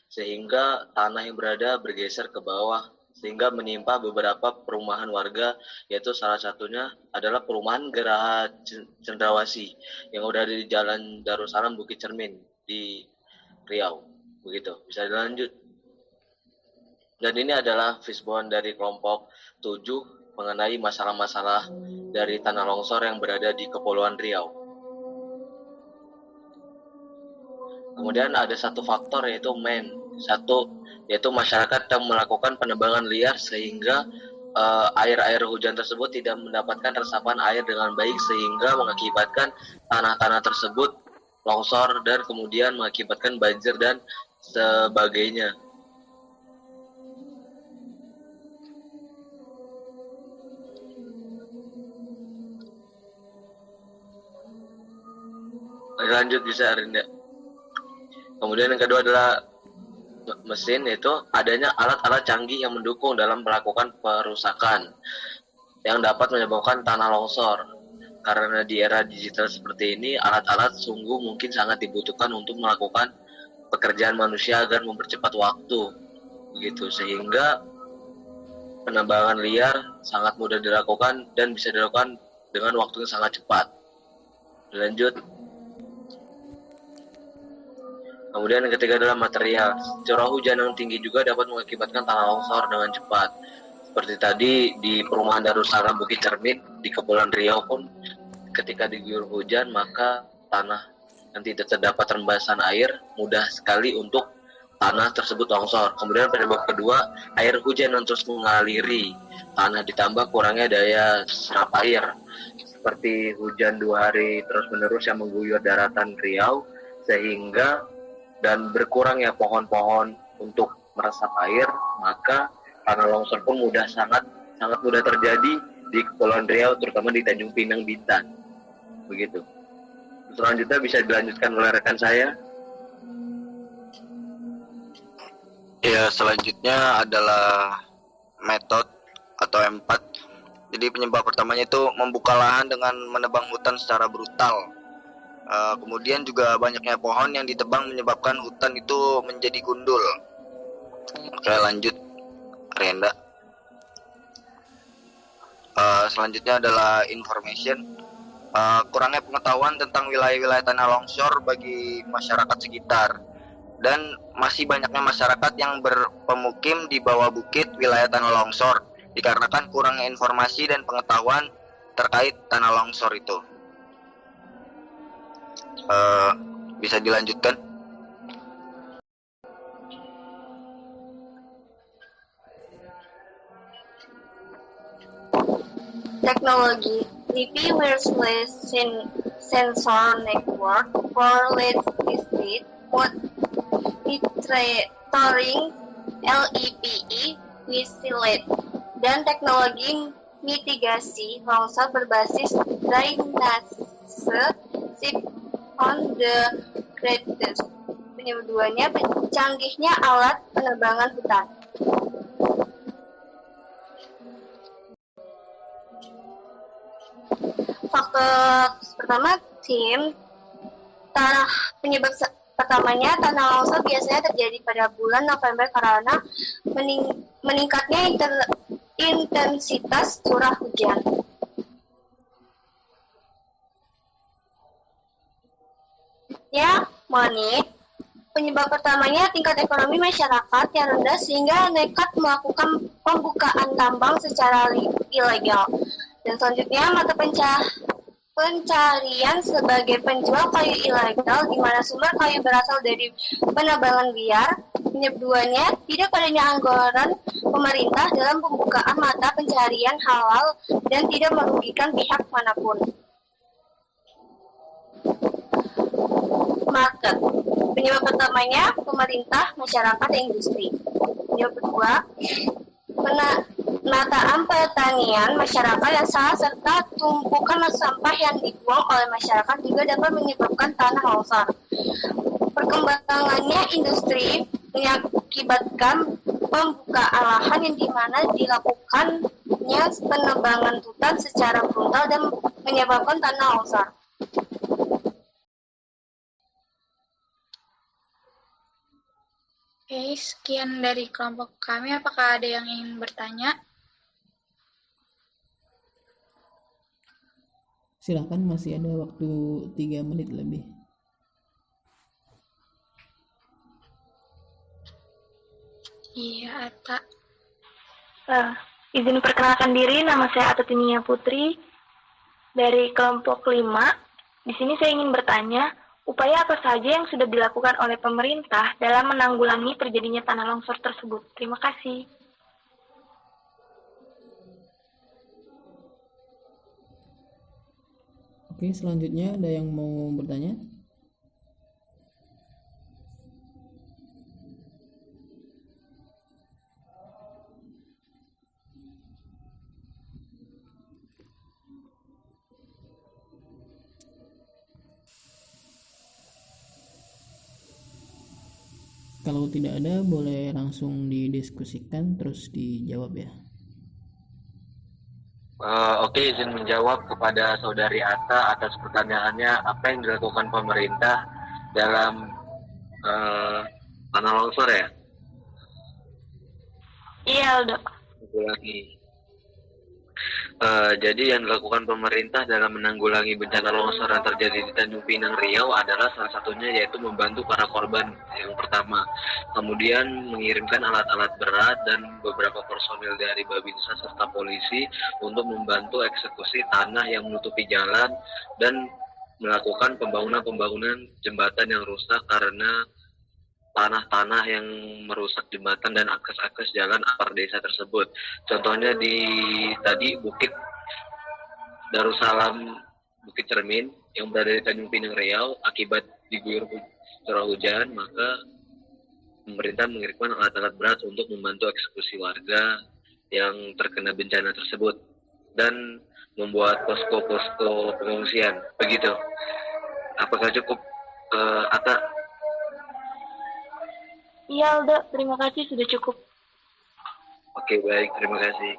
sehingga tanah yang berada bergeser ke bawah sehingga menimpa beberapa perumahan warga, yaitu salah satunya adalah perumahan Geraha Cendrawasih yang udah di Jalan Darussalam Bukit Cermin di Riau. Begitu, bisa dilanjut. Dan ini adalah fishbone dari kelompok 7 mengenai masalah-masalah dari tanah longsor yang berada di Kepulauan Riau. Kemudian ada satu faktor yaitu yaitu masyarakat yang melakukan penebangan liar sehingga air-air hujan tersebut tidak mendapatkan resapan air dengan baik sehingga mengakibatkan tanah-tanah tersebut longsor dan kemudian mengakibatkan banjir dan sebagainya. Lanjut bisa Arinda. Kemudian yang kedua adalah mesin, yaitu adanya alat-alat canggih yang mendukung dalam melakukan perusakan yang dapat menyebabkan tanah longsor. Karena di era digital seperti ini, alat-alat sungguh mungkin sangat dibutuhkan untuk melakukan pekerjaan manusia agar mempercepat waktu. Begitu, sehingga penebangan liar sangat mudah dilakukan dan bisa dilakukan dengan waktu yang sangat cepat. Lanjut. Kemudian yang ketiga adalah material. Curah hujan yang tinggi juga dapat mengakibatkan tanah longsor dengan cepat. Seperti tadi di perumahan Darussalam Bukit Cermin di Kepulauan Riau pun ketika diguyur hujan maka tanah yang tidak terdapat rembasan air mudah sekali untuk tanah tersebut longsor. Kemudian penyebab kedua, air hujan yang terus mengaliri tanah ditambah kurangnya daya serap air. Seperti hujan 2 hari terus-menerus yang mengguyur daratan Riau sehingga dan berkurangnya pohon-pohon untuk meresap air, maka tanah longsor pun sangat mudah terjadi di Kepulauan Riau, terutama di Tanjung Pinang, Bintan. Begitu. Selanjutnya bisa dilanjutkan oleh rekan saya. Ya, selanjutnya adalah metode atau M4. Jadi penyebab pertamanya itu membuka lahan dengan menebang hutan secara brutal. Kemudian juga banyaknya pohon yang ditebang menyebabkan hutan itu menjadi gundul. Oke, lanjut Renda. Selanjutnya adalah information. Kurangnya pengetahuan tentang wilayah-wilayah tanah longsor bagi masyarakat sekitar. Dan masih banyaknya masyarakat yang berpemukim di bawah bukit wilayah tanah longsor dikarenakan kurangnya informasi dan pengetahuan terkait tanah longsor itu. Bisa dilanjutkan. Teknologi TV wireless sensor network for lead monitoring LEPE WISI-LED dan teknologi mitigasi longsor berbasis drainase on the graders. Penyebutannya canggihnya alat penebangan hutan. Faktor pertama, penyebab pertamanya tanah longsor biasanya terjadi pada bulan November karena meningkatnya intensitas curah hujan. Ya, Moni. Penyebab pertamanya tingkat ekonomi masyarakat yang rendah sehingga nekat melakukan pembukaan tambang secara ilegal. Dan selanjutnya mata pencarian sebagai penjual kayu ilegal di mana sumber kayu berasal dari penebangan liar. Penyebab duanya tidak adanya anggaran pemerintah dalam pembukaan mata pencarian halal dan tidak merugikan pihak manapun. Market. Penyebab pertamanya pemerintah, masyarakat, dan industri. Penyebab kedua, penataan pertanian masyarakat yang salah serta tumpukan sampah yang dibuang oleh masyarakat juga dapat menyebabkan tanah longsor. Perkembangannya industri mengakibatkan pembukaan lahan yang dimana dilakukannya penebangan hutan secara brutal dan menyebabkan tanah longsor. Oke, sekian dari kelompok kami. Apakah ada yang ingin bertanya? Silakan, masih ada waktu 3 menit lebih. Iya, Ata. Izin perkenalkan diri, nama saya Atatinia Putri dari kelompok 5. Di sini saya ingin bertanya, upaya apa saja yang sudah dilakukan oleh pemerintah dalam menanggulangi terjadinya tanah longsor tersebut? Terima kasih. Oke, selanjutnya ada yang mau bertanya? Kalau tidak ada, boleh langsung didiskusikan terus dijawab ya. Oke, izin menjawab kepada saudari Atta atas pertanyaannya, apa yang dilakukan pemerintah dalam tanah longsor ya? Iya, Aldo. Menanggulangi. Jadi yang dilakukan pemerintah dalam menanggulangi bencana longsor yang terjadi di Tanjung Pinang Riau adalah salah satunya yaitu membantu para korban yang pertama. Kemudian mengirimkan alat-alat berat dan beberapa personil dari Babinsa serta polisi untuk membantu eksekusi tanah yang menutupi jalan dan melakukan pembangunan jembatan yang rusak karena tanah-tanah yang merusak jembatan dan akses-akses jalan antar desa tersebut. Contohnya di tadi Bukit Darussalam, Bukit Cermin yang berada di Tanjung Pinang Riau, akibat diguyur curah hujan, maka pemerintah mengirimkan alat-alat berat untuk membantu eksekusi warga yang terkena bencana tersebut dan membuat posko-posko pengungsian. Begitu. Apakah cukup, Atta? Iya, Aldo. Terima kasih, sudah cukup. Oke, baik. Terima kasih.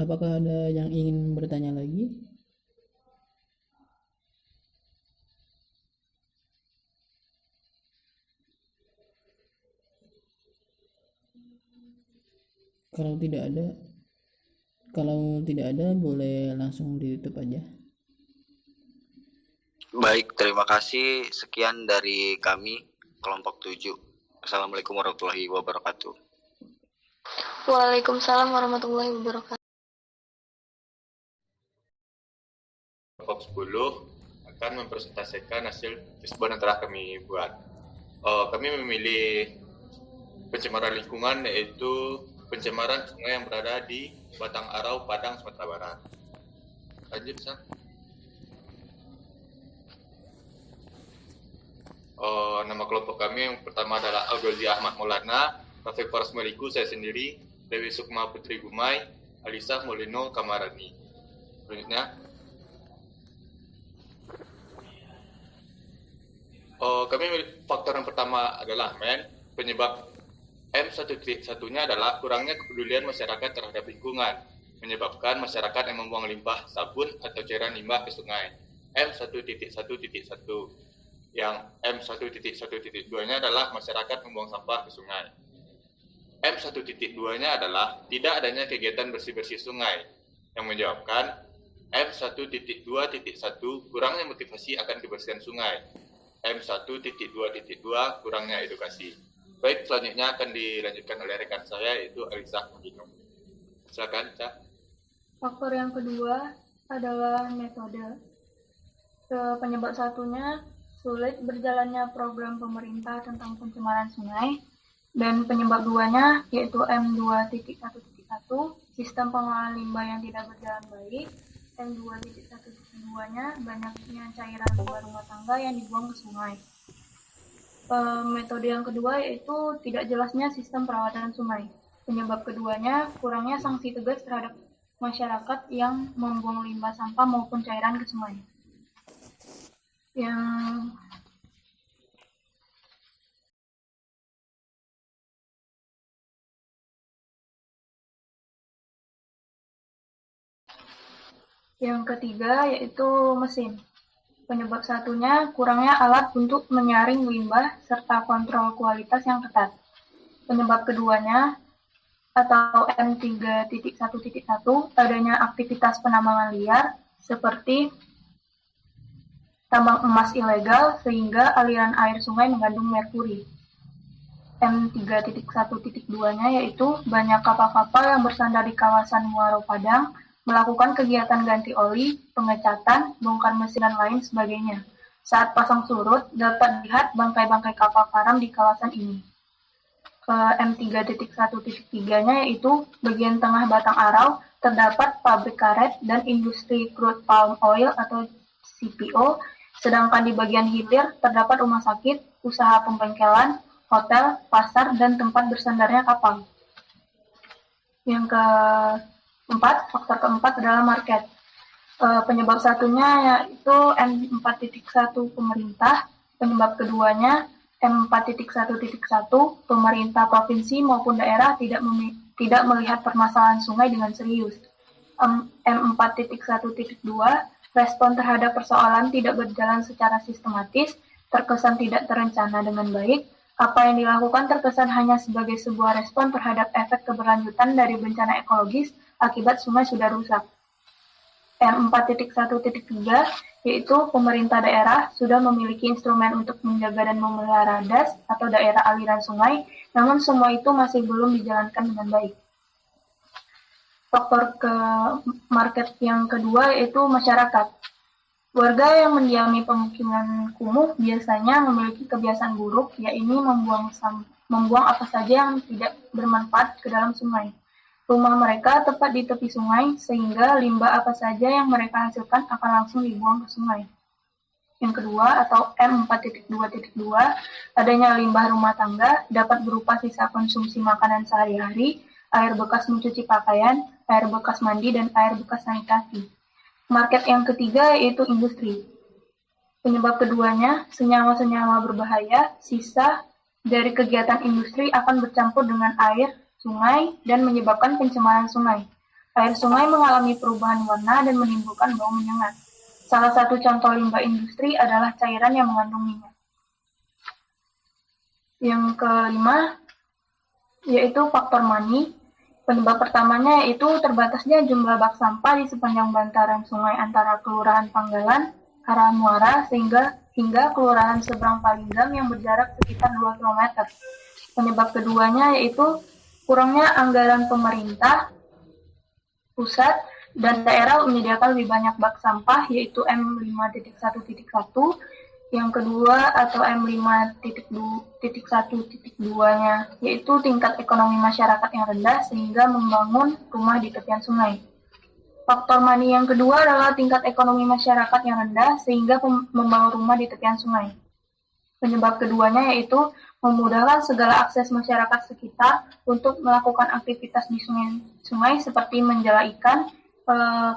Apakah ada yang ingin bertanya lagi? Kalau tidak ada, boleh langsung ditutup aja. Baik, terima kasih. Sekian dari kami, kelompok 7. Assalamualaikum warahmatullahi wabarakatuh. Waalaikumsalam warahmatullahi wabarakatuh. Kelompok 10 akan mempresentasikan hasil Fishbone yang telah kami buat. Kami memilih pencemaran lingkungan, yaitu pencemaran sungai yang berada di Batang Arau, Padang, Sumatera Barat. Lanjut, Sa. Nama kelompok kami yang pertama adalah Al-Ghazi Ahmad Maulana, Rafiq Faras Maliku, saya sendiri, Dewi Sukma Putri Gumai, Alisa Molino Kamarani. Selanjutnya, kami faktor yang pertama adalah penyebab M1.1-nya adalah kurangnya kepedulian masyarakat terhadap lingkungan, menyebabkan masyarakat yang membuang limbah sabun atau cairan limbah ke sungai. M1.1.1. Yang M1.1.2-nya adalah masyarakat membuang sampah ke sungai. M1.2-nya adalah tidak adanya kegiatan bersih-bersih sungai, yang menjawabkan M1.2.1 kurangnya motivasi akan kebersihan sungai. M1.2.2 kurangnya edukasi. Baik, selanjutnya akan dilanjutkan oleh rekan saya, yaitu Alisa Magino. Silakan, Cak. Faktor yang kedua adalah metode. Penyebab satunya sulit berjalannya program pemerintah tentang pencemaran sungai, dan penyebab duanya yaitu M2.1.1, sistem pengolahan limbah yang tidak berjalan baik. M2.1.2-nya banyaknya cairan limbah rumah tangga yang dibuang ke sungai. Metode yang kedua yaitu tidak jelasnya sistem perawatan sungai. Penyebab keduanya kurangnya sanksi tegas terhadap masyarakat yang membuang limbah sampah maupun cairan ke sungai. Yang ketiga yaitu mesin. Penyebab satunya kurangnya alat untuk menyaring limbah serta kontrol kualitas yang ketat. Penyebab keduanya atau M3.1.1 adanya aktivitas penambangan liar seperti tambang emas ilegal sehingga aliran air sungai mengandung merkuri. M3.1.2-nya yaitu banyak kapal-kapal yang bersandar di kawasan Muaro Padang melakukan kegiatan ganti oli, pengecatan, bongkar mesin dan lain sebagainya. Saat pasang surut dapat dilihat bangkai-bangkai kapal karam di kawasan ini. M3.1.3-nya yaitu bagian tengah Batang Arau terdapat pabrik karet dan industri crude palm oil atau CPO, sedangkan di bagian hilir terdapat rumah sakit, usaha pembengkelan, hotel, pasar, dan tempat bersandarnya kapal. Yang keempat, faktor keempat adalah market. Penyebab satunya yaitu M4.1 pemerintah, penyebab keduanya M4.1.1 pemerintah provinsi maupun daerah tidak melihat permasalahan sungai dengan serius. M4.1.2 respon terhadap persoalan tidak berjalan secara sistematis, terkesan tidak terencana dengan baik. Apa yang dilakukan terkesan hanya sebagai sebuah respon terhadap efek keberlanjutan dari bencana ekologis akibat sungai sudah rusak. M4.1.3 yaitu pemerintah daerah sudah memiliki instrumen untuk menjaga dan memelihara das atau daerah aliran sungai, namun semua itu masih belum dijalankan dengan baik. Faktor ke market yang kedua yaitu masyarakat. Warga yang mendiami pemukiman kumuh biasanya memiliki kebiasaan buruk, yaitu membuang apa saja yang tidak bermanfaat ke dalam sungai. Rumah mereka tepat di tepi sungai, sehingga limbah apa saja yang mereka hasilkan akan langsung dibuang ke sungai. Yang kedua, atau M4.2.2, adanya limbah rumah tangga dapat berupa sisa konsumsi makanan sehari-hari, air bekas mencuci pakaian, air bekas mandi, dan air bekas sanitasi. Market yang ketiga yaitu industri. Penyebab keduanya, senyawa-senyawa berbahaya, sisa dari kegiatan industri akan bercampur dengan air sungai dan menyebabkan pencemaran sungai. Air sungai mengalami perubahan warna dan menimbulkan bau menyengat. Salah satu contoh limbah industri adalah cairan yang mengandung minyak. Yang kelima, yaitu faktor money. Penyebab pertamanya yaitu terbatasnya jumlah bak sampah di sepanjang bantaran sungai antara Kelurahan Panggalan, arah Muara, hingga Kelurahan Seberang Palinggam yang berjarak sekitar 2 km. Penyebab keduanya yaitu kurangnya anggaran pemerintah, pusat, dan daerah menyediakan lebih banyak bak sampah yaitu M5.1.1. Yang kedua atau M5.1.2-nya yaitu tingkat ekonomi masyarakat yang rendah sehingga membangun rumah di tepian sungai. Faktor money yang kedua adalah tingkat ekonomi masyarakat yang rendah sehingga membangun rumah di tepian sungai. Penyebab keduanya yaitu memudahkan segala akses masyarakat sekitar untuk melakukan aktivitas di sungai seperti menjala ikan.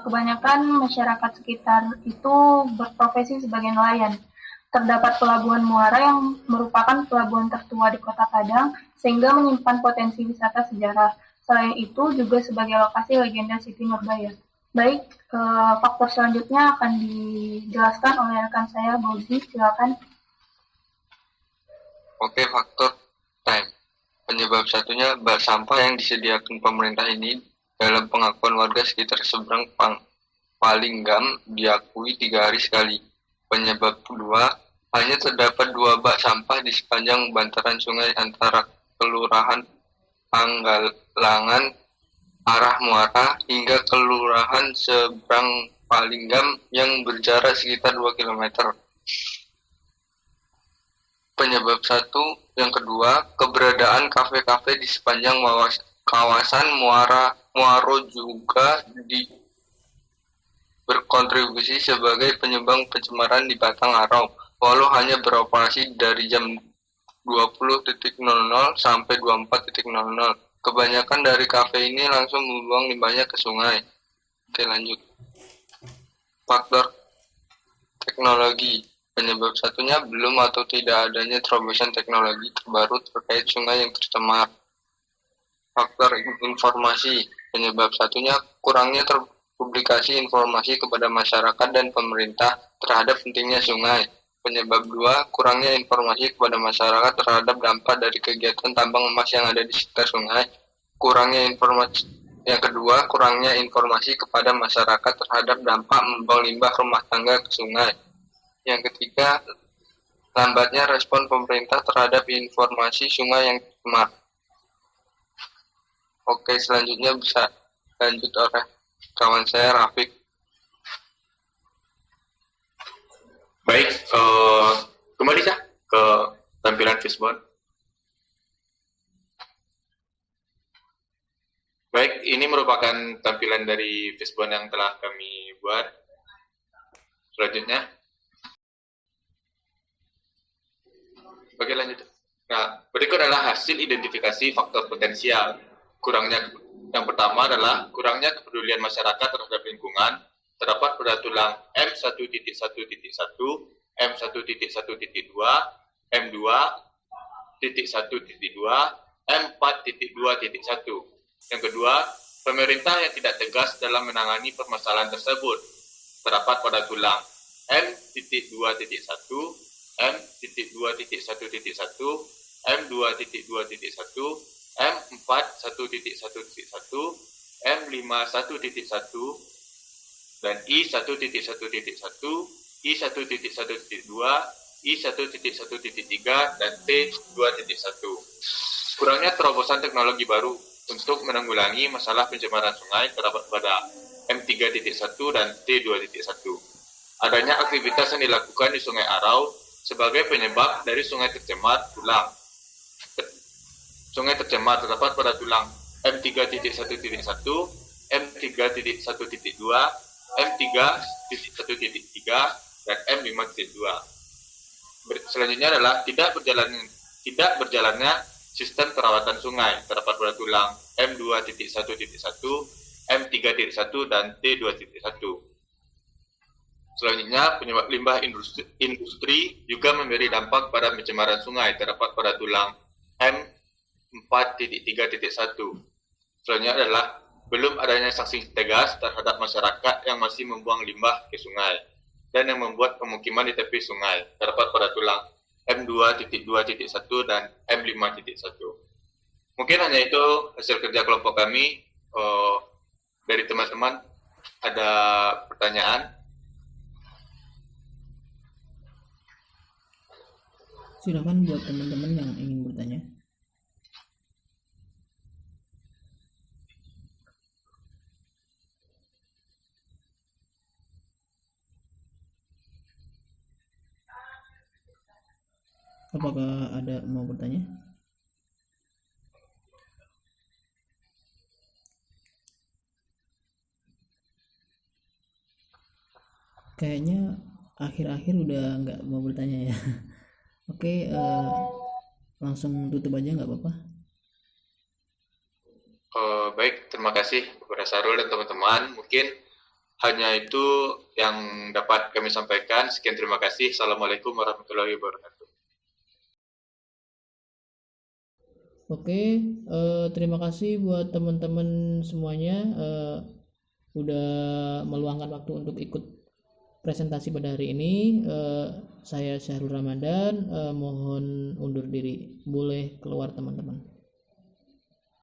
Kebanyakan masyarakat sekitar itu berprofesi sebagai nelayan. Terdapat pelabuhan Muara yang merupakan pelabuhan tertua di Kota Padang sehingga menyimpan potensi wisata sejarah. Selain itu juga sebagai lokasi legenda Siti Nurbaya. Baik, faktor selanjutnya akan dijelaskan oleh rekan saya, Bauzi. Silakan. Oke, faktor time. Penyebab satunya bak sampah yang disediakan pemerintah ini dalam pengakuan warga sekitar Seberang Palinggam diakui 3 hari sekali. Penyebab kedua, hanya terdapat 2 bak sampah di sepanjang bantaran sungai antara Kelurahan Panggalangan arah Muara hingga Kelurahan Seberang Palinggam yang berjarak sekitar 2 km. Penyebab yang kedua, keberadaan kafe-kafe di sepanjang kawasan Muaro juga berkontribusi sebagai penyumbang pencemaran di Batang Arau, walau hanya beroperasi dari jam 20.00 sampai 24.00. Kebanyakan dari kafe ini langsung membuang limbahnya ke sungai. Oke, lanjut. Faktor teknologi. Penyebab satunya belum atau tidak adanya terobosan teknologi terbaru terkait sungai yang tercemar. Faktor informasi. Penyebab satunya kurangnya publikasi informasi kepada masyarakat dan pemerintah terhadap pentingnya sungai. Penyebab 2, kurangnya informasi kepada masyarakat terhadap dampak dari kegiatan tambang emas yang ada di sekitar sungai. Yang kedua, kurangnya informasi kepada masyarakat terhadap dampak membuang limbah rumah tangga ke sungai. Yang ketiga, lambatnya respon pemerintah terhadap informasi sungai yang tercemar. Oke, selanjutnya bisa lanjut oleh kawan saya Rafiq. Baik, kembali ya ke tampilan Fishbone. Baik, ini merupakan tampilan dari Fishbone yang telah kami buat. Selanjutnya, bagi lanjut. Nah, berikut adalah hasil identifikasi faktor potensial. Yang pertama adalah kurangnya kepedulian masyarakat terhadap lingkungan terdapat pada tulang M1.1.1, M1.1.2, M2.1.2, M4.2.1. Yang kedua, pemerintah yang tidak tegas dalam menangani permasalahan tersebut terdapat pada tulang M.2.1, M.2.1.1, M2.2.1, M4.1.1.1, M51.1, dan I1.1.1, I1.1.2, I1.1.3, dan T2.1. Kurangnya terobosan teknologi baru untuk menanggulangi masalah pencemaran sungai terdapat pada M3.1 dan T2.1. Adanya aktivitas yang dilakukan di Sungai Arau sebagai penyebab dari sungai tercemar tulang. Sungai tercemar terdapat pada tulang M3.1.1, M3.1.2, M3.1.3, dan M5.2. Selanjutnya adalah tidak berjalannya sistem perawatan sungai terdapat pada tulang M2.1.1, M3.1, dan T2.1. Selanjutnya, penyebab limbah industri juga memberi dampak pada pencemaran sungai terdapat pada tulang M4.3.1. Selanjutnya adalah belum adanya sanksi tegas terhadap masyarakat yang masih membuang limbah ke sungai dan yang membuat pemukiman di tepi sungai terdapat pada tulang M2.2.1 dan M5.1. Mungkin hanya itu hasil kerja kelompok kami. Dari teman-teman ada pertanyaan? Silakan buat teman-teman yang ingin bertanya. Apakah ada mau bertanya? Kayaknya akhir-akhir udah nggak mau bertanya ya. Oke, langsung tutup aja nggak apa-apa. Baik, terima kasih kepada Sarul dan teman-teman. Mungkin hanya itu yang dapat kami sampaikan. Sekian, terima kasih. Assalamualaikum warahmatullahi wabarakatuh. Oke, terima kasih buat teman-teman semuanya udah meluangkan waktu untuk ikut presentasi pada hari ini. Saya Syahrul Ramadan, mohon undur diri. Boleh keluar teman-teman.